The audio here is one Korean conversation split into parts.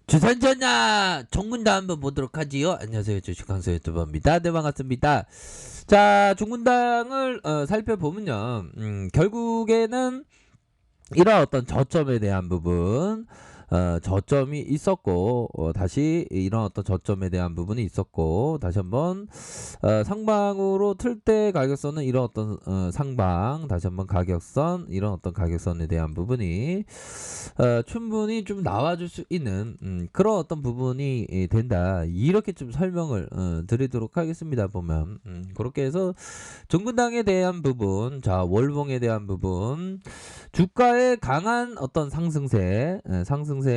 주선전야 종군다 한번 보도록 하지요. 안녕하세요, 주식강사 유튜버입니다. 네, 반갑습니다. 자, 종군당을 살펴보면요, 결국에는 이런 어떤 저점에 대한 부분, 저점이 있었고, 다시 이런 어떤 저점에 대한 부분이 있었고, 다시 한번 상방으로 틀 때 가격선은 이런 어떤 상방, 다시 한번 가격선, 이런 어떤 가격선에 대한 부분이 충분히 좀 나와줄 수 있는 그런 어떤 부분이 된다. 이렇게 좀 설명을 드리도록 하겠습니다. 보면 그렇게 해서 종근당에 대한 부분, 자 월봉에 대한 부분, 주가의 강한 어떤 상승세에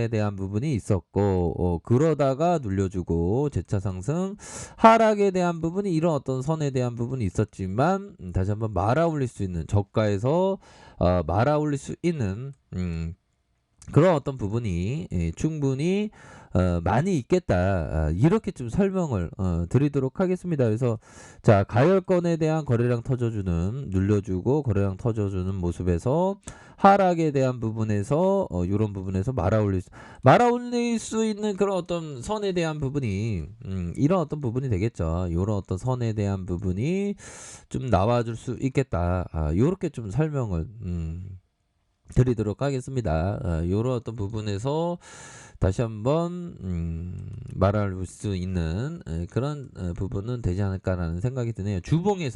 대한 부분이 있었고, 그러다가 눌려주고 재차 상승, 하락에 대한 부분이 이런 어떤 선에 대한 부분이 있었지만 다시 한번 말아올릴 수 있는 저가에서 말아올릴 수 있는 그런 어떤 부분이 충분히 많이 있겠다. 이렇게 좀 설명을 드리도록 하겠습니다. 그래서 자, 가열권에 대한 거래량 터져주는, 눌려주고 거래량 터져주는 모습에서 하락에 대한 부분에서 이런 부분에서 말아올릴 수 있는 그런 어떤 선에 대한 부분이 이런 어떤 부분이 되겠죠. 이런 어떤 선에 대한 부분이 좀 나와줄 수 있겠다. 이렇게 좀 설명을 드리도록 하겠습니다. 이런 어떤 부분에서 다시 한번 말할 수 있는 그런 부분은 되지 않을까라는 생각이 드네요. 주봉에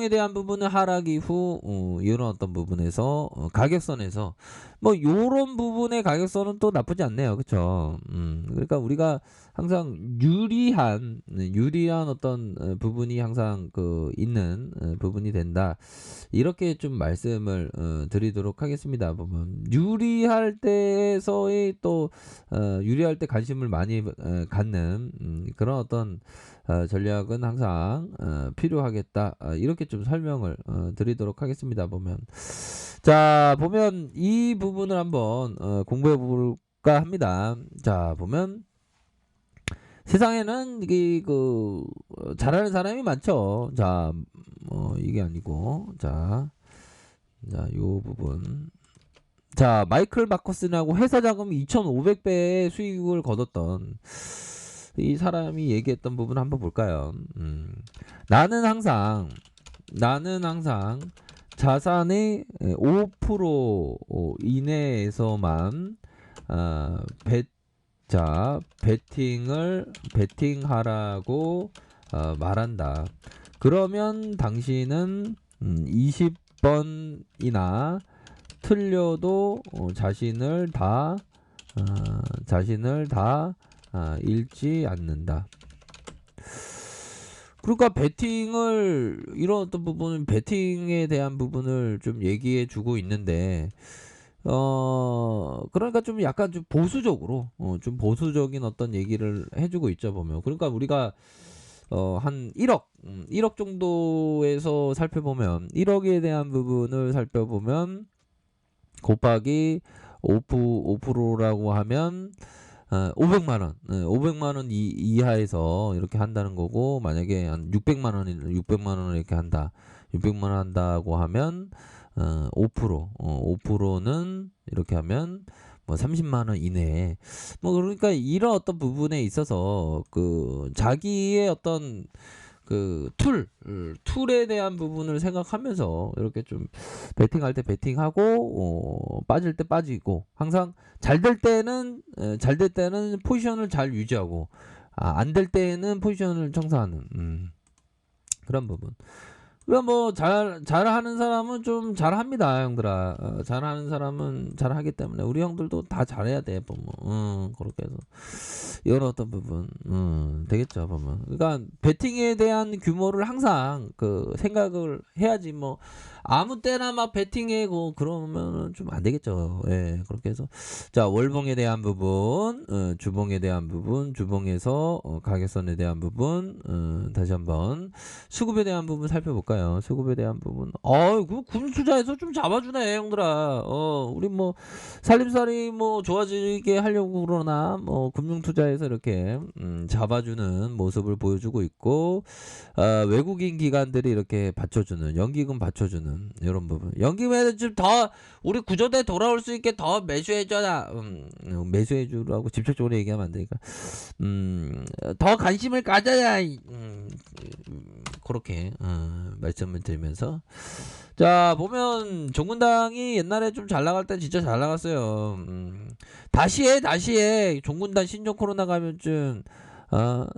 대한 부분은 하락 이후 이런 어떤 부분에서 가격선에서 뭐 요런 부분의 가격선은 또 나쁘지 않네요. 그쵸? 그러니까 우리가 항상 유리한 어떤 부분이 항상 그 있는 부분이 된다. 이렇게 좀 말씀을 드리도록 하겠습니다. 보면 유리할 때에서의 또 유리할 때 관심을 많이 갖는 그런 어떤 전략은 항상 필요하겠다. 이렇게 좀 설명을 드리도록 하겠습니다. 보면 이 부분을 한번 공부해 볼까 합니다. 자, 보면 세상에는 이게 잘하는 사람이 많죠. 자, 이게 아니고 요 부분. 자, 마이클 마커슨하고 회사 자금 2,500배의 수익을 거뒀던 이 사람이 얘기했던 부분 한번 볼까요? 나는 항상 자산의 5% 이내에서만 베팅하라고 말한다. 그러면 당신은 20번이나 틀려도 자신을 다 잃지 않는다. 그러니까 이런 어떤 부분은 베팅에 대한 부분을 좀 얘기해 주고 있는데, 그러니까 좀 약간 좀 보수적으로, 좀 보수적인 어떤 얘기를 해주고 있죠, 보면. 그러니까 우리가, 한 1억 정도에서 살펴보면, 1억에 대한 부분을 살펴보면, 곱하기 5%라고 하면, 500만원, 500만원 이하에서 이렇게 한다는 거고, 만약에 한 600만원을 이렇게 한다. 600만원 한다고 하면, 5%는 이렇게 하면, 뭐 30만원 이내에. 뭐, 그러니까 이런 어떤 부분에 있어서, 자기의 어떤, 툴에 대한 부분을 생각하면서 이렇게 좀 배팅할 때 배팅하고 빠질 때 빠지고 항상 잘 될 때는 포지션을 잘 유지하고 안 될 때는 포지션을 청산하는 그런 부분. 그러니까 뭐 잘하는 사람은 좀 잘합니다, 형들아. 잘하는 사람은 잘하기 때문에 우리 형들도 다 잘해야 돼, 보면. 그렇게 해서 이런 어떤 부분, 되겠죠, 보면. 그러니까 배팅에 대한 규모를 항상 생각을 해야지. 뭐 아무 때나 막 배팅해 그러면은 좀 안 되겠죠. 예, 그렇게 해서 자, 월봉에 대한 부분, 주봉에 대한 부분, 주봉에서 가격선에 대한 부분, 다시 한번 수급에 대한 부분 살펴볼까요? 수급에 대한 부분. 금투자에서 좀 잡아주네, 형들아. 우리 뭐 살림살이 뭐 좋아지게 하려고 그러나 뭐 금융투자에서 이렇게 잡아주는 모습을 보여주고 있고, 외국인 기관들이 이렇게 받쳐주는, 연기금 받쳐주는 있는 이런 부분. 연기면 좀 더 우리 구조대 돌아올 수 있게 더 매수해줘라. 매수해주라고 직접적으로 얘기하면 안 되니까. 더 관심을 가져야. 그렇게 말씀을 드리면서. 자, 보면 종군당이 옛날에 좀 잘 나갈 때 진짜 잘 나갔어요. 다시 해. 종군당 신종 코로나 감염증.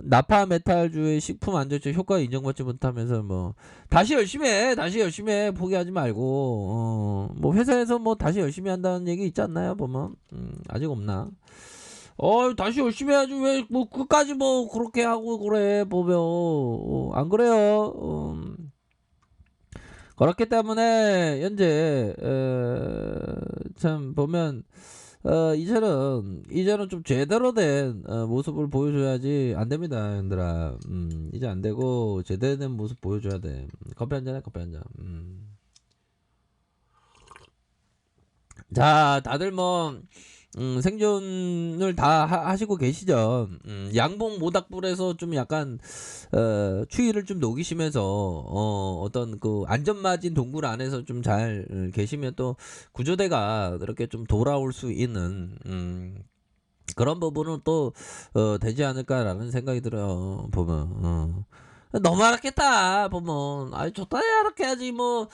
나파 메탈주의 식품 안전처 효과 인정받지 못하면서 뭐 다시 열심히 해 포기하지 말고 뭐 회사에서 뭐 다시 열심히 한다는 얘기 있지 않나요? 보면 아직 없나? 다시 열심히 해야지 왜 뭐 끝까지 뭐 그렇게 하고 그래 보면 안 그래요? 그렇기 때문에 현재 참 보면 이제는 좀 제대로 된 모습을 보여줘야지 안 됩니다, 형들아. 이제 안 되고 제대로 된 모습 보여줘야 돼. 커피 한 잔해, 커피 한 잔. 자, 다들 뭐 생존을 다 하시고 계시죠. 양봉 모닥불에서 좀 약간 추위를 좀 녹이시면서 어떤 그 안전마진 동굴 안에서 좀 잘 계시면 또 구조대가 이렇게 좀 돌아올 수 있는 그런 부분은 또 되지 않을까라는 생각이 들어요. 보면 너무 하락했다 보면 아이 좋다 하락해야지 뭐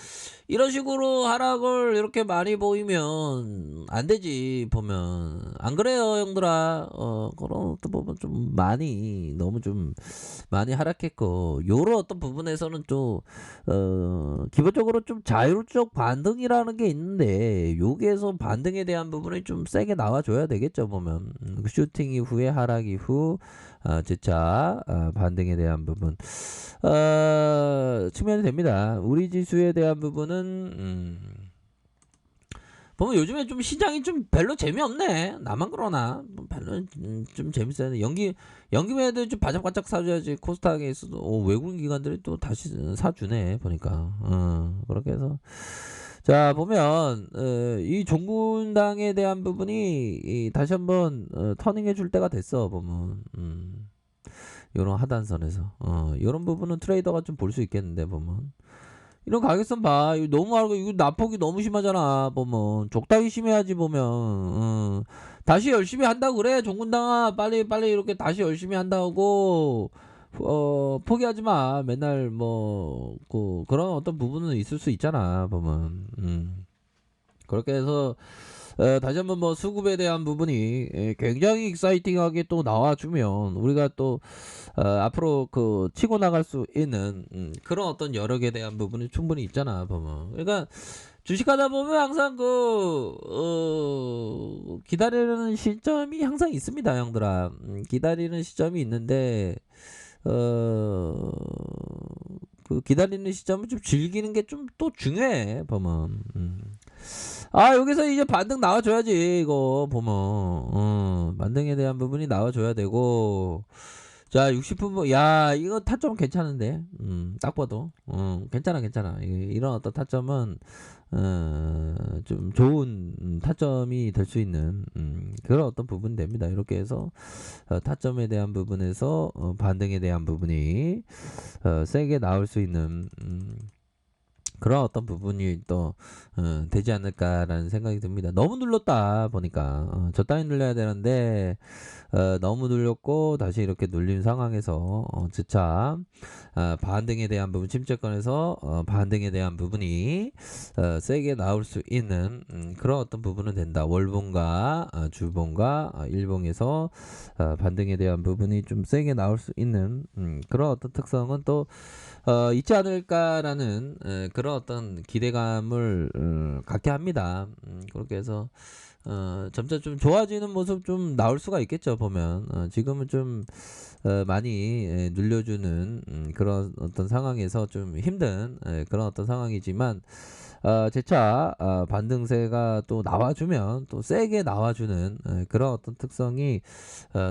이런 식으로 하락을 이렇게 많이 보이면 안 되지 보면 안 그래요 형들아. 그런 어떤 부분 좀 많이 너무 좀 많이 하락했고 요런 어떤 부분에서는 좀 기본적으로 좀 자율적 반등이라는 게 있는데 여기에서 반등에 대한 부분이 좀 세게 나와줘야 되겠죠 보면 슈팅 이후에 하락 이후 재차 반등에 대한 부분 측면이 됩니다. 우리 지수에 대한 부분은 보면 요즘에 좀 시장이 좀 별로 재미없네. 나만 그러나 별로 좀 재밌어야 연기매도 좀 바짝바짝 사줘야지. 코스닥에서도 외국인 기관들이 또 다시 사주네 보니까 그렇게 해서 자 보면 이 종군당에 대한 부분이 다시 한번 터닝해 줄 때가 됐어 보면 요런 하단선에서 요런 부분은 트레이더가 좀 볼 수 있겠는데 보면 이런 가격선 봐. 이거 너무 하고 이거 나폭이 너무 심하잖아. 보면 적당히 심해야지 보면 다시 열심히 한다고 그래. 종군당아 빨리 이렇게 다시 열심히 한다고 포기하지 마. 맨날 뭐 그런 어떤 부분은 있을 수 있잖아. 보면 그렇게 해서 다시 한번 뭐 수급에 대한 부분이 굉장히 익사이팅하게 또 나와주면 우리가 또 앞으로 그 치고 나갈 수 있는 그런 어떤 여력에 대한 부분이 충분히 있잖아 보면. 그러니까 주식하다 보면 항상 기다리는 시점이 항상 있습니다 형들아. 기다리는 시점이 있는데 그 기다리는 시점을 좀 즐기는 게 좀 또 중요해 보면. 여기서 이제 반등 나와줘야지 이거 보면 반등에 대한 부분이 나와줘야 되고. 자 60분 야 이거 타점 괜찮은데 딱 봐도 괜찮아 이런 어떤 타점은 좀 좋은 타점이 될 수 있는 그런 어떤 부분이 됩니다. 이렇게 해서 타점에 대한 부분에서 반등에 대한 부분이 세게 나올 수 있는 그런 어떤 부분이 또 되지 않을까라는 생각이 듭니다. 너무 눌렀다 보니까 적당히 눌려야 되는데 너무 눌렸고 다시 이렇게 눌린 상황에서 재차 반등에 대한 부분 침체권에서 반등에 대한 부분이 세게 나올 수 있는 그런 어떤 부분은 된다. 월봉과 주봉과 일봉에서 반등에 대한 부분이 좀 세게 나올 수 있는 그런 어떤 특성은 또 있지 않을까라는 그런 어떤 기대감을 갖게 합니다. 그렇게 해서 점차 좀 좋아지는 모습 좀 나올 수가 있겠죠 보면. 지금은 좀 많이 눌려주는 그런 어떤 상황에서 좀 힘든 그런 어떤 상황이지만 재차 반등세가 또 나와주면 또 세게 나와주는 그런 어떤 특성이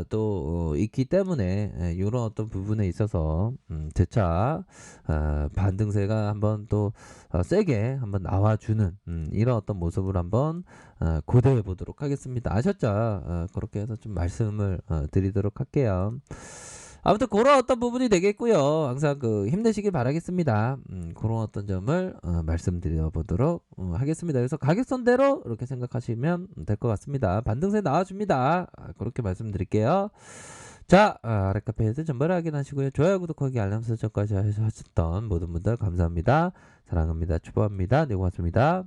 또 있기 때문에 이런 어떤 부분에 있어서 재차 반등세가 한번 또 세게 한번 나와주는 이런 어떤 모습을 한번 고대해 보도록 하겠습니다. 아셨죠? 그렇게 해서 좀 말씀을 드리도록 할게요. 아무튼 그런 어떤 부분이 되겠고요. 항상 그 힘내시길 바라겠습니다. 그런 어떤 점을 말씀드려 보도록 하겠습니다. 그래서 가격선대로 이렇게 생각하시면 될 것 같습니다. 반등세 나와줍니다. 그렇게 말씀드릴게요. 자, 아랫카페 헤드 전반을 확인하시고요. 좋아요, 구독하기, 알람 설정까지 하셨던 모든 분들 감사합니다. 사랑합니다. 축복합니다. 네, 고맙습니다.